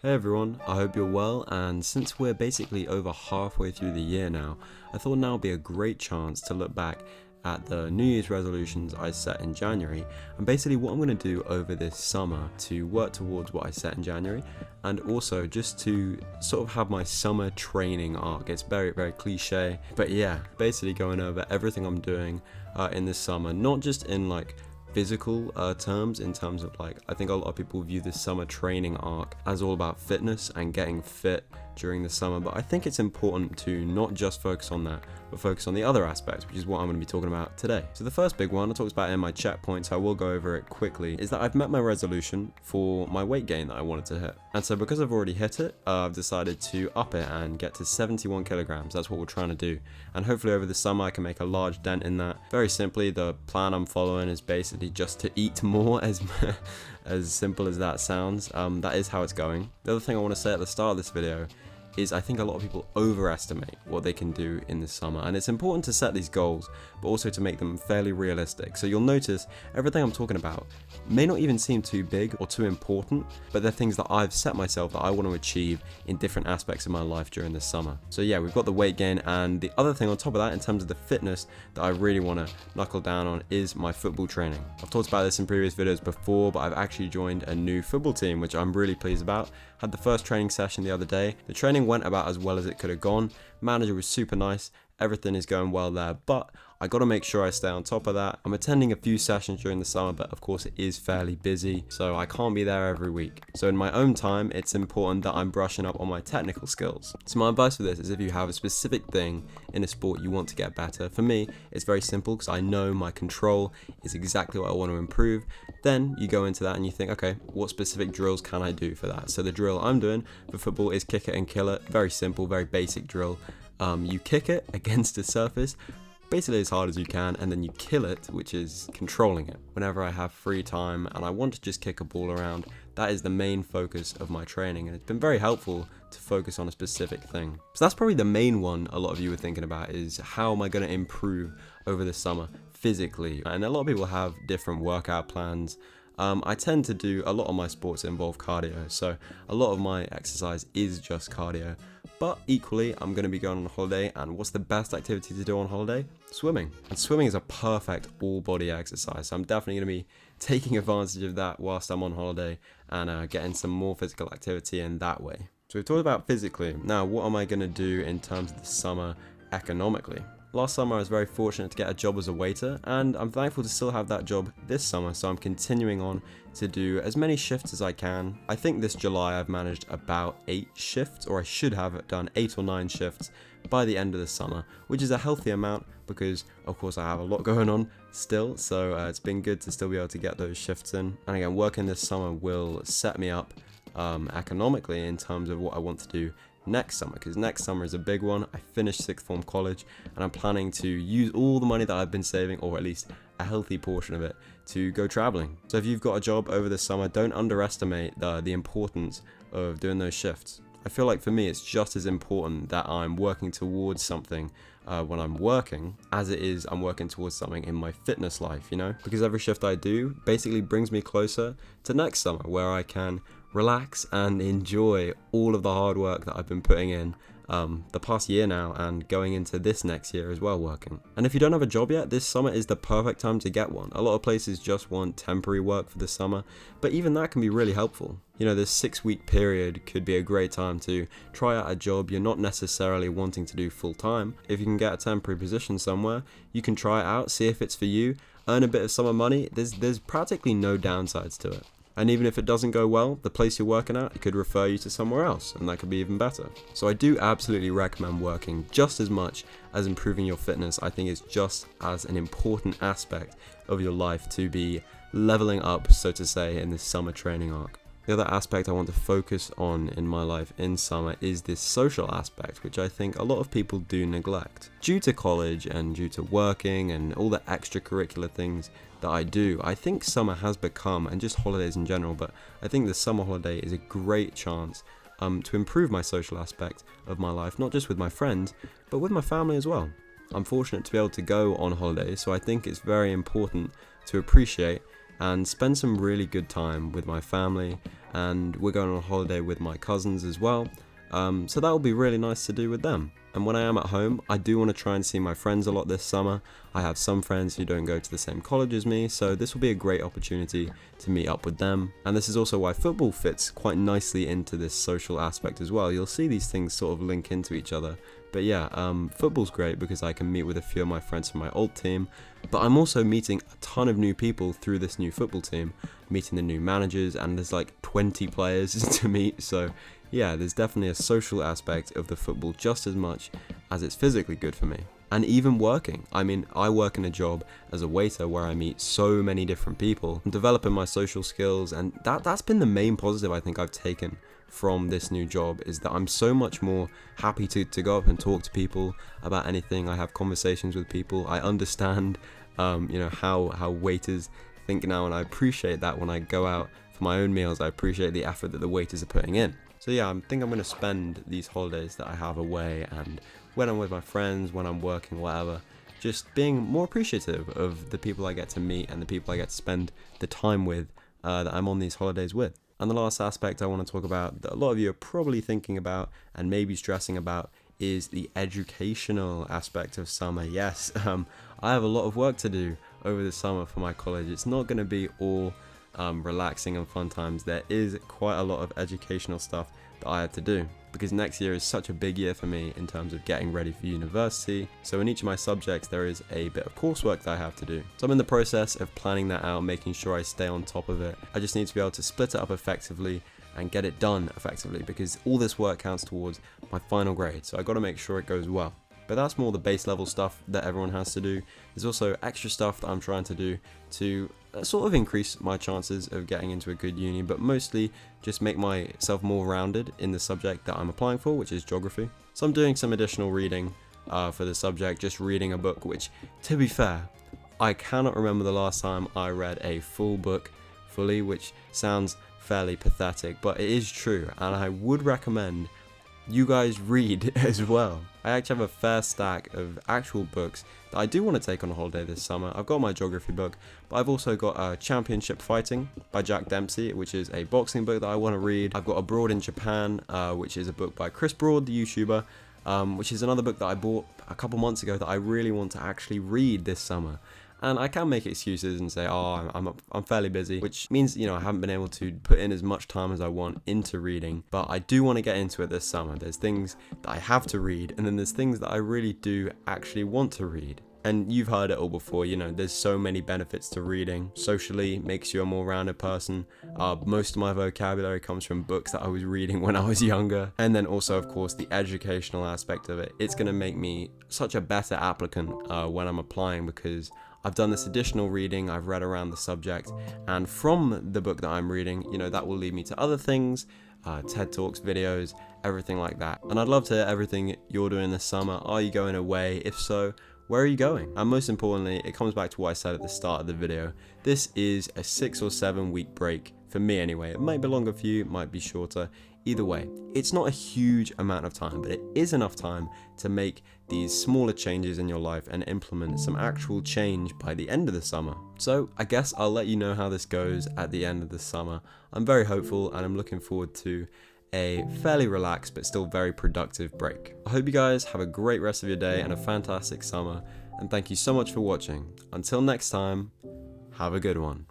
Hey everyone, I hope you're well, and since we're basically over halfway through the year now, I thought now would be a great chance to look back at the New Year's resolutions I set in January and basically what I'm going to do over this summer to work towards what I set in January, and also just to sort of have my summer training arc. It's very cliche, but yeah, basically going over everything I'm doing in this summer, not just in like physical terms, in terms of like, I think a lot of people view this summer training arc as all about fitness and getting fit during the summer, but I think it's important to not just focus on that, but focus on the other aspects, which is what I'm going to be talking about today. So the first big one I talked about in my checkpoints, I will go over it quickly, is that I've met my resolution for my weight gain that I wanted to hit. And so because I've already hit it, I've decided to up it and get to 71 kilograms. That's what we're trying to do. And hopefully over the summer I can make a large dent in that. Very simply, the plan I'm following is basically just to eat more, as simple as that sounds. That is how it's going. The other thing I want to say at the start of this video is I think a lot of people overestimate what they can do in the summer, and it's important to set these goals but also to make them fairly realistic. So you'll notice everything I'm talking about may not even seem too big or too important, but they're things that I've set myself that I want to achieve in different aspects of my life during this summer. So yeah, we've got the weight gain, and the other thing on top of that in terms of the fitness that I really want to knuckle down on is my football training. I've talked about this in previous videos before, but I've actually joined a new football team, which I'm really pleased about. Had the first training session the other day. The training went about as well as it could have gone. Manager was super nice. Everything is going well there, but I got to make sure I stay on top of that. I'm attending a few sessions during the summer, but of course it is fairly busy, so I can't be there every week. So in my own time, it's important that I'm brushing up on my technical skills. So my advice for this is if you have a specific thing in a sport you want to get better. For me, it's very simple because I know my control is exactly what I want to improve. Then you go into that and you think, okay, what specific drills can I do for that? So the drill I'm doing for football is kick it and kill it. Very simple, very basic drill. You kick it against a surface basically as hard as you can, and then you kill it, which is controlling it. Whenever I have free time and I want to just kick a ball around, that is the main focus of my training, and it's been very helpful to focus on a specific thing. So that's probably the main one a lot of you are thinking about, is how am I going to improve over the summer physically? And a lot of people have different workout plans. I tend to do a lot of my sports involve cardio, so a lot of my exercise is just cardio. But equally, I'm going to be going on holiday, and what's the best activity to do on holiday? Swimming. And swimming is a perfect all-body exercise, so I'm definitely going to be taking advantage of that whilst I'm on holiday and getting some more physical activity in that way. So we've talked about physically. Now, what am I going to do in terms of the summer economically? Last summer I was very fortunate to get a job as a waiter, and I'm thankful to still have that job this summer, so I'm continuing on to do as many shifts as I can. I think this July I've managed about 8 shifts, or I should have done 8 or 9 shifts by the end of the summer, which is a healthy amount because of course I have a lot going on still, so it's been good to still be able to get those shifts in. And again, working this summer will set me up economically in terms of what I want to do next summer, because next summer is a big one. I finished sixth form college and I'm planning to use all the money that I've been saving, or at least a healthy portion of it, to go traveling. So if you've got a job over the summer, don't underestimate the importance of doing those shifts. I feel like for me it's just as important that I'm working towards something when I'm working as it is I'm working towards something in my fitness life, you know, because every shift I do basically brings me closer to next summer, where I can relax and enjoy all of the hard work that I've been putting in the past year now, and going into this next year as well working. And if you don't have a job yet, this summer is the perfect time to get one. A lot of places just want temporary work for the summer, but even that can be really helpful. You know, this 6-week period could be a great time to try out a job you're not necessarily wanting to do full time. If you can get a temporary position somewhere, you can try it out, see if it's for you, earn a bit of summer money. There's practically no downsides to it. And even if it doesn't go well, the place you're working at, it could refer you to somewhere else, and that could be even better. So I do absolutely recommend working just as much as improving your fitness. I think it's just as an important aspect of your life to be leveling up, so to say, in this summer training arc. The other aspect I want to focus on in my life in summer is this social aspect, which I think a lot of people do neglect. Due to college and due to working and all the extracurricular things that I do, I think summer has become, and just holidays in general, but I think the summer holiday is a great chance to improve my social aspect of my life, not just with my friends, but with my family as well. I'm fortunate to be able to go on holiday, so I think it's very important to appreciate and spend some really good time with my family, and we're going on a holiday with my cousins as well. So that will be really nice to do with them. And when I am at home, I do want to try and see my friends a lot this summer. I have some friends who don't go to the same college as me, so this will be a great opportunity to meet up with them. And this is also why football fits quite nicely into this social aspect as well. You'll see these things sort of link into each other. But yeah, football's great because I can meet with a few of my friends from my old team, but I'm also meeting a ton of new people through this new football team, meeting the new managers, and there's like 20 players to meet, so yeah, there's definitely a social aspect of the football just as much as it's physically good for me. And even working. I mean, I work in a job as a waiter where I meet so many different people. I'm developing my social skills, and that's been the main positive I think I've taken from this new job, is that I'm so much more happy to go up and talk to people about anything. I have conversations with people. I understand, how waiters think now, and I appreciate that when I go out for my own meals. I appreciate the effort that the waiters are putting in. So yeah, I think I'm going to spend these holidays that I have away, and when I'm with my friends, when I'm working, whatever, just being more appreciative of the people I get to meet and the people I get to spend the time with that I'm on these holidays with. And the last aspect I want to talk about that a lot of you are probably thinking about and maybe stressing about is the educational aspect of summer. Yes, I have a lot of work to do over the summer for my college. It's not going to be all relaxing and fun times. There is quite a lot of educational stuff that I have to do because next year is such a big year for me in terms of getting ready for university. So in each of my subjects there is a bit of coursework that I have to do. So I'm in the process of planning that out, making sure I stay on top of it. I just need to be able to split it up effectively and get it done effectively, because all this work counts towards my final grade, so I got to make sure it goes well. But that's more the base level stuff that everyone has to do. There's also extra stuff that I'm trying to do to sort of increase my chances of getting into a good uni, but mostly just make myself more rounded in the subject that I'm applying for, which is geography. So I'm doing some additional reading for the subject, just reading a book, which, to be fair, I cannot remember the last time I read a full book fully, which sounds fairly pathetic, but it is true, and I would recommend you guys read as well. I actually have a fair stack of actual books that I do want to take on a holiday this summer. I've got my geography book, but I've also got Championship Fighting by Jack Dempsey, which is a boxing book that I want to read. I've got Abroad in Japan, which is a book by Chris Broad, the YouTuber, which is another book that I bought a couple months ago that I really want to actually read this summer. And I can make excuses and say, oh, I'm fairly busy, which means, I haven't been able to put in as much time as I want into reading, but I do want to get into it this summer. There's things that I have to read, and then there's things that I really do actually want to read. And you've heard it all before, there's so many benefits to reading. Socially, makes you a more rounded person. Most of my vocabulary comes from books that I was reading when I was younger. And then also, of course, the educational aspect of it. It's going to make me such a better applicant when I'm applying, because I've done this additional reading, I've read around the subject, and from the book that I'm reading, that will lead me to other things, TED Talks, videos, everything like that. And I'd love to hear everything you're doing this summer. Are you going away? If so, where are you going? And most importantly, it comes back to what I said at the start of the video. This is a 6 or 7 week break, for me anyway. It might be longer for you, it might be shorter. Either way, it's not a huge amount of time, but it is enough time to make these smaller changes in your life and implement some actual change by the end of the summer. So I guess I'll let you know how this goes at the end of the summer. I'm very hopeful and I'm looking forward to a fairly relaxed but still very productive break. I hope you guys have a great rest of your day and a fantastic summer, and thank you so much for watching. Until next time, have a good one.